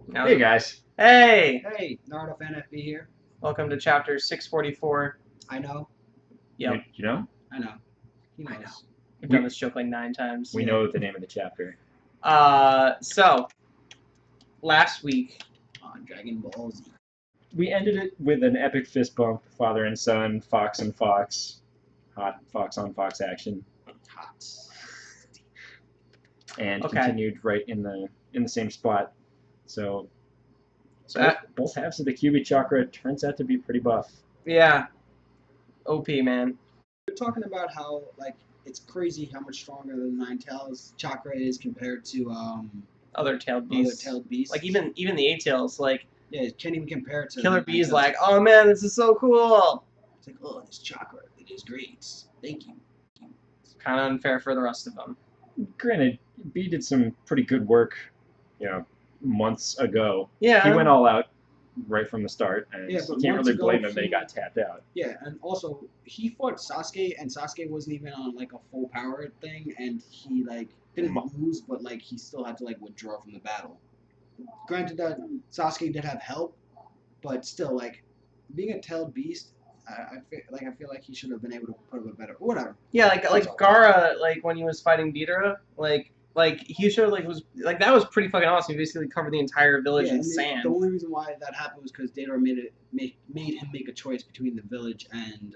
Now, Hey guys. hey! Hey, NarutoFanFB here. Welcome to chapter 644. I know. Yep. You know? I know. He knows. I know. We've done this joke like 9 times. We know the name of the chapter. So, last week, On Dragon Ball Z. We ended it with an epic fist bump, father and son, fox and fox. Hot fox on fox action. Hot. And Okay. continued right in the same spot. So So both halves of the Kyuubi chakra turns out to be pretty buff. yeah. OP, man. We're talking about how, like, it's crazy how much stronger the Nine Tails chakra is compared to Other tailed other beasts. tailed beasts. Like, even the 8 tails, like, Yeah, it can't even compare it to Killer the Nine Bee's Tails. like, oh man, this is so cool! It's like, oh, this chakra, it is great. Thank you. Kind of unfair for the rest of them. Granted, B did some pretty good work, months ago. Yeah. He went all out right from the start, and Yeah, you but can't months really ago, blame him that he he- got tapped out. Yeah, and also he fought Sasuke, and Sasuke wasn't even on like a full power thing, and he like didn't lose, but like he still had to like withdraw from the battle. Granted that Sasuke did have help, but still like being a tailed beast, I feel like he should have been able to put up a better whatever. Yeah, like That's all. Gaara, like when he was fighting Deidara, like he showed was like that was pretty fucking awesome. He basically covered the entire village in and sand. the only reason why that happened was because Deidara made him make a choice between the village and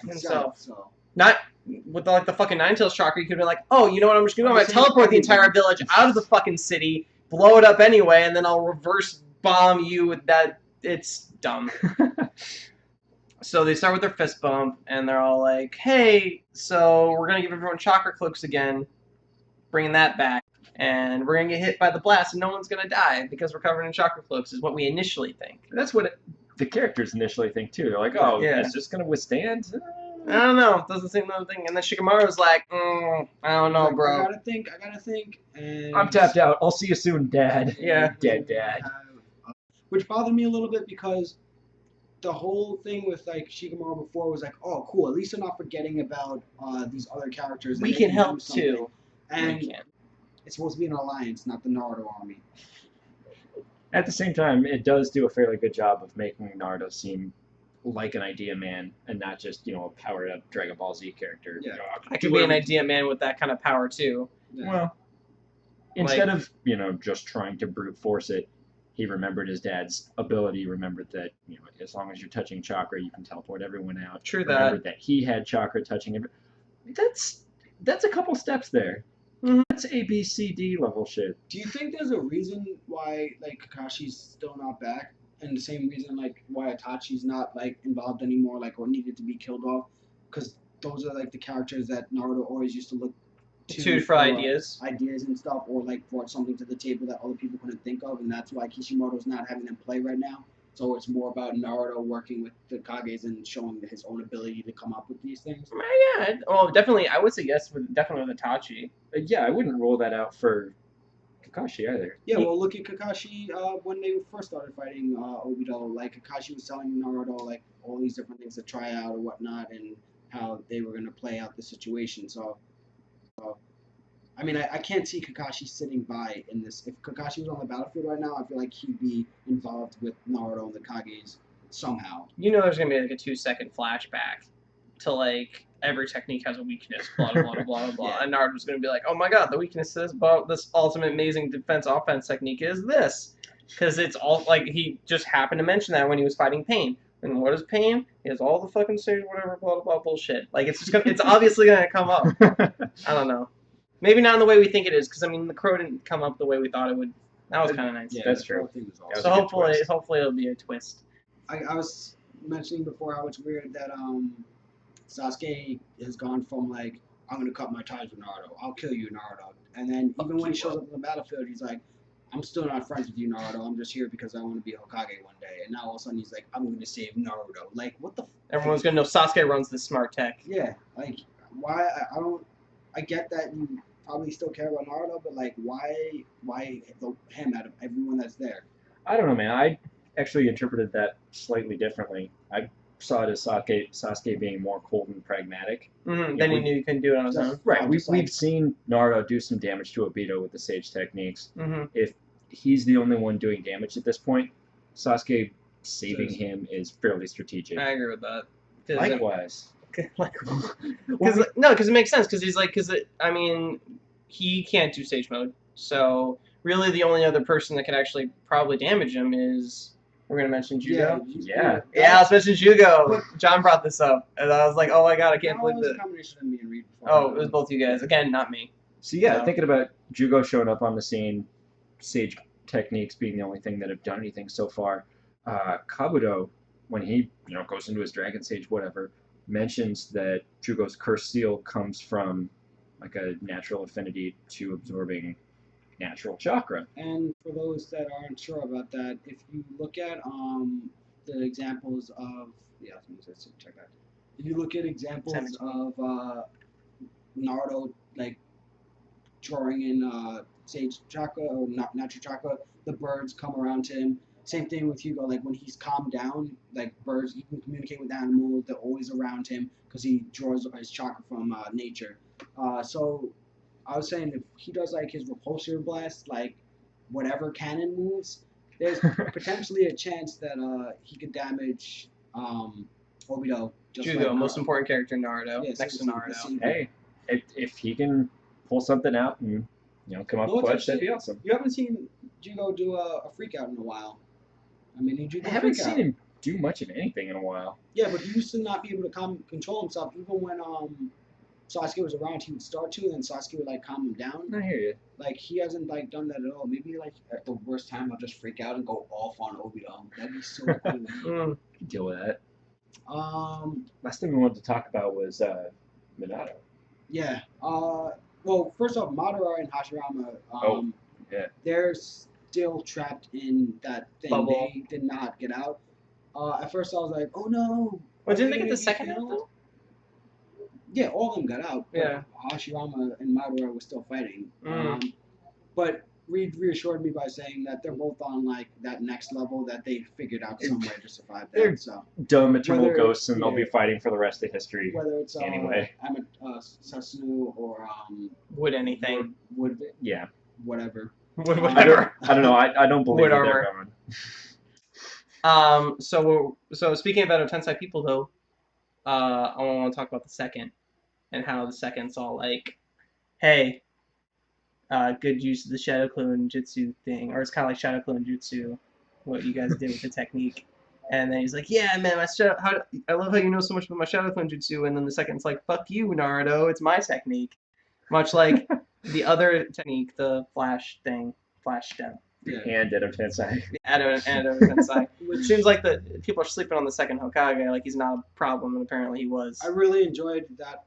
Himself. So Not with the fucking Nine Tails chakra, you could be like, oh, you know what I'm just gonna do? I'm gonna Same teleport the everything. entire village out of the fucking city, blow it up anyway, and then I'll reverse bomb you with that. It's dumb. So they start with their fist bump, and they're all like, hey, so we're gonna give everyone chakra cloaks again, bringing that back, and we're gonna get hit by the blast, and no one's gonna die because we're covered in chakra cloaks, is what we initially think. That's what the characters initially think too. They're like, "Oh, Yeah. is this gonna withstand?" I don't know. Doesn't seem another thing. And then Shikamaru's like, I don't know, like, bro. I gotta think, and I'm tapped out. I'll see you soon, Dad. Yeah. Dead dad. Which bothered me a little bit because the whole thing with like Shikamaru before was like, oh, cool. At least they're not forgetting about these other characters. We and they can do help something. too. And We can. it's supposed to be an alliance, not the Naruto army. At the same time, it does do a fairly good job of making Naruto seem like an idea man and not just, a powered up Dragon Ball Z character. Yeah. I could be an idea man with that kind of power too. Yeah. Well, instead of, just trying to brute force it, he remembered his dad's ability, remembered that, as long as you're touching chakra, you can teleport everyone out. True that. Remembered that he had chakra touching everyone. That's a couple steps there. Mhm. That's A, B, C, D level shit. Do you think there's a reason why like Kakashi's still not back, and the same reason like why Itachi's not like involved anymore, like or needed to be killed off? Because those are like the characters that Naruto always used to look To for ideas. ideas and stuff, or like brought something to the table that other people couldn't think of, and that's why Kishimoto's not having them play right now. So it's more about Naruto working with the Kages and showing his own ability to come up with these things. Yeah. Well, definitely. I would say yes. Definitely with Itachi. Yeah, I wouldn't rule that out for Kakashi either. Yeah, well, look at Kakashi when they first started fighting Obito. Like, Kakashi was telling Naruto, like, all these different things to try out or whatnot, and how they were going to play out the situation. So I mean, I can't see Kakashi sitting by in this. If Kakashi was on the battlefield right now, I feel like he'd be involved with Naruto and the Kages somehow. You know, there's gonna be like a 2-second flashback to like every technique has a weakness. Blah blah blah blah blah. Yeah. And Naruto's gonna be like, oh my god, the weakness to this ultimate amazing defense offense technique is this, because it's all like he just happened to mention that when he was fighting Pain. And what is Pain? He has all the fucking stage whatever blah blah blah bullshit. Like it's just gonna, it's obviously gonna come up. I don't know. Maybe not in the way we think it is, because I mean the crow didn't come up the way we thought it would. That was kind of nice. Yeah, That's the true. whole thing was awesome. That So was a good twist. hopefully it'll be a twist. I was mentioning before how it's weird that Sasuke has gone from like, I'm gonna cut my ties with Naruto, I'll kill you, Naruto, and then even when he shows up on the battlefield, he's like, I'm still not friends with you, Naruto. I'm just here because I want to be a Hokage one day. And now all of a sudden he's like, I'm going to save Naruto. Like, what the? Everyone's gonna know Sasuke runs this smart tech. Yeah, like why? I don't. I get that you probably still care about Naruto, but like, why him out of everyone that's there? I don't know, man. I actually interpreted that slightly differently. I saw it as Sasuke being more cold and pragmatic. Mm-hmm. Then he knew he couldn't do it on his own. Right. I'm We've just like- seen Naruto do some damage to Obito with the Sage techniques. Mm-hmm. If he's the only one doing damage at this point. Sasuke saving him is fairly strategic. I agree with that. Likewise. Because it makes sense. Because he's like, I mean, he can't do sage mode. So really, the only other person that could actually probably damage him is. We're gonna mention Jugo. Yeah. Let's mention Jugo. John brought this up, and I was like, "Oh my god, I can't believe it was that." a combination of me and Reed before. Oh, it was both you guys. Again, not me. So yeah, thinking about Jugo showing up on the scene, sage techniques being the only thing that have done anything so far. Kabuto, when he goes into his Dragon Sage, whatever, mentions that Jugo's cursed seal comes from like a natural affinity to absorbing natural chakra. And for those that aren't sure about that, if you look at the examples of check that. If you look at examples of Naruto like drawing in sage chakra or natural chakra, the birds come around him. Same thing with Hugo. Like when he's calmed down, like birds, he can communicate with animals. They're always around him because he draws his chakra from nature. So I was saying if he does like his repulsor blast, like whatever cannon moves, there's potentially a chance that he could damage Obito. Jugo, most important character in Naruto, next to Naruto. Hey, if he can pull something out and come up clutch, that'd be awesome. You haven't seen Jugo do a freak out in a while. I mean, I haven't seen him do much of anything in a while. Yeah, but he used to not be able to control himself. Even when Sasuke was around, he would start to, and then Sasuke would like calm him down. I hear you. Like he hasn't like done that at all. Maybe like at the worst time, I'll just freak out and go off on Obito. That'd be so cool. Deal with that. Last thing we wanted to talk about was Minato. Yeah. Well, first off, Madara and Hashirama. They're still trapped in that thing. Bubble. They did not get out. At first, I was like, "Oh no!" Well, didn't they get the second out though? Yeah, all of them got out. But Yeah. Hashirama and Madara were still fighting. But Reed reassured me by saying that they're both on like that next level that they figured out some way to survive that. They're dumb eternal ghosts, and they'll be fighting for the rest of history. Whether it's anyway, Sasunu or would anything? Would yeah. Whatever. Whatever. I don't know. I don't believe that they're going. So speaking of Edo Tensei people though, I want to talk about the second and how the second's all like, hey, good use of the Shadow Clone Jutsu thing, or it's kind of like Shadow Clone Jutsu, what you guys did with the technique. And then he's like, yeah, man, I love how you know so much about my Shadow Clone Jutsu. And then the second's like, fuck you, Naruto, it's my technique. Much like the other technique, the flash step. Yeah. And Edo Tensei. Edo Tensei. Which seems like people are sleeping on the second Hokage, like he's not a problem, and apparently he was. I really enjoyed that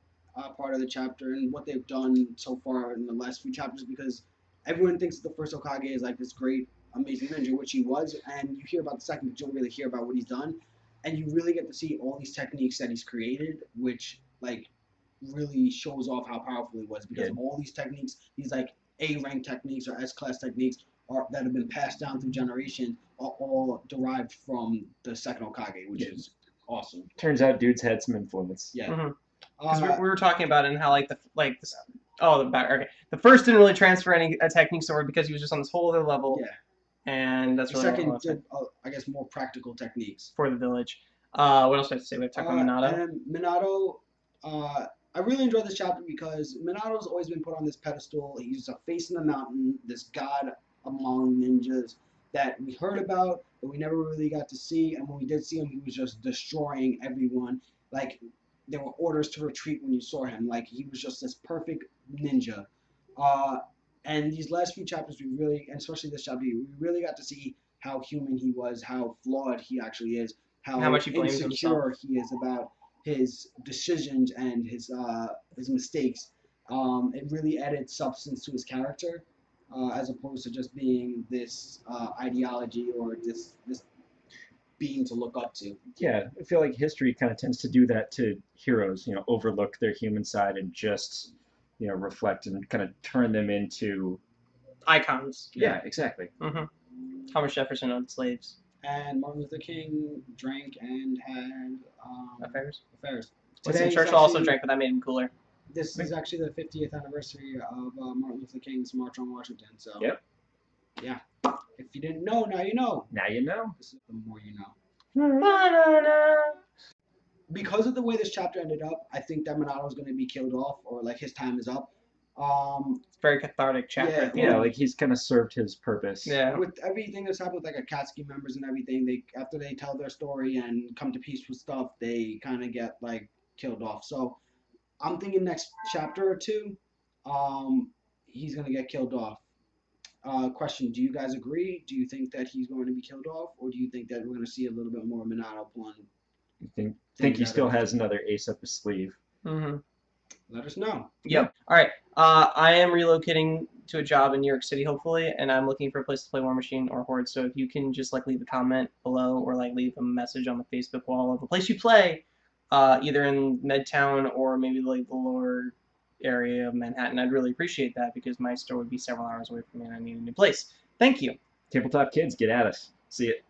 part of the chapter and what they've done so far in the last few chapters, because everyone thinks the first Hokage is like this great, amazing ninja, which he was, and you hear about the second, but you don't really hear about what he's done, and you really get to see all these techniques that he's created, which like really shows off how powerful he was, because all these techniques, these like A-rank techniques or S-class techniques that have been passed down through generations are all derived from the second Hokage, which is awesome. Turns out dude's had some influence. Yeah. Because we were talking about it and how the first didn't really transfer any techniques over because he was just on this whole other level. Yeah. And that's the really second did, I guess, more practical techniques for the village. What else do I have to say? We have to talk about Minato. And Minato, I really enjoyed this chapter because Minato's always been put on this pedestal. He's a face in the mountain, this god among ninjas that we heard about, but we never really got to see. And when we did see him, he was just destroying everyone. Like, there were orders to retreat when you saw him. Like, he was just this perfect ninja. And these last few chapters, we really, and especially this chapter, we really got to see how human he was, how flawed he actually is, how much he blames insecure himself. he is about his decisions and his mistakes. It really added substance to his character, as opposed to just being this ideology or this being to look up to. Yeah, I feel like history kind of tends to do that to heroes, overlook their human side and just, reflect and kind of turn them into icons. Yeah, exactly. Mm-hmm. Thomas Jefferson owned slaves. And Martin Luther King drank and had affairs. Today Churchill also drank, but that made him cooler. This is actually the 50th anniversary of Martin Luther King's March on Washington. So. Yep. Yeah. If you didn't know, now you know. Now you know. This is the more you know. Banana. Because of the way this chapter ended up, I think that Minato's going to be killed off, or like his time is up. It's a very cathartic chapter. Yeah, at the Yeah, end. like he's kind of served his purpose. Yeah. With everything that's happened with like Akatsuki members and everything, they after they tell their story and come to peace with stuff, they kind of get like killed off. So I'm thinking next chapter or two, he's gonna get killed off. Question: do you guys agree? Do you think that he's going to be killed off, or do you think that we're going to see a little bit more Minato pulling? Think he still has another ace up his sleeve. Mm-hmm. Let us know. Yep. All right. I am relocating to a job in New York City, hopefully, and I'm looking for a place to play War Machine or Horde. So if you can just like leave a comment below or like leave a message on the Facebook wall of a place you play, either in Midtown or maybe like the lower area of Manhattan, I'd really appreciate that because my store would be several hours away from me and I need a new place. Thank you. Tabletop kids, get at us. See it.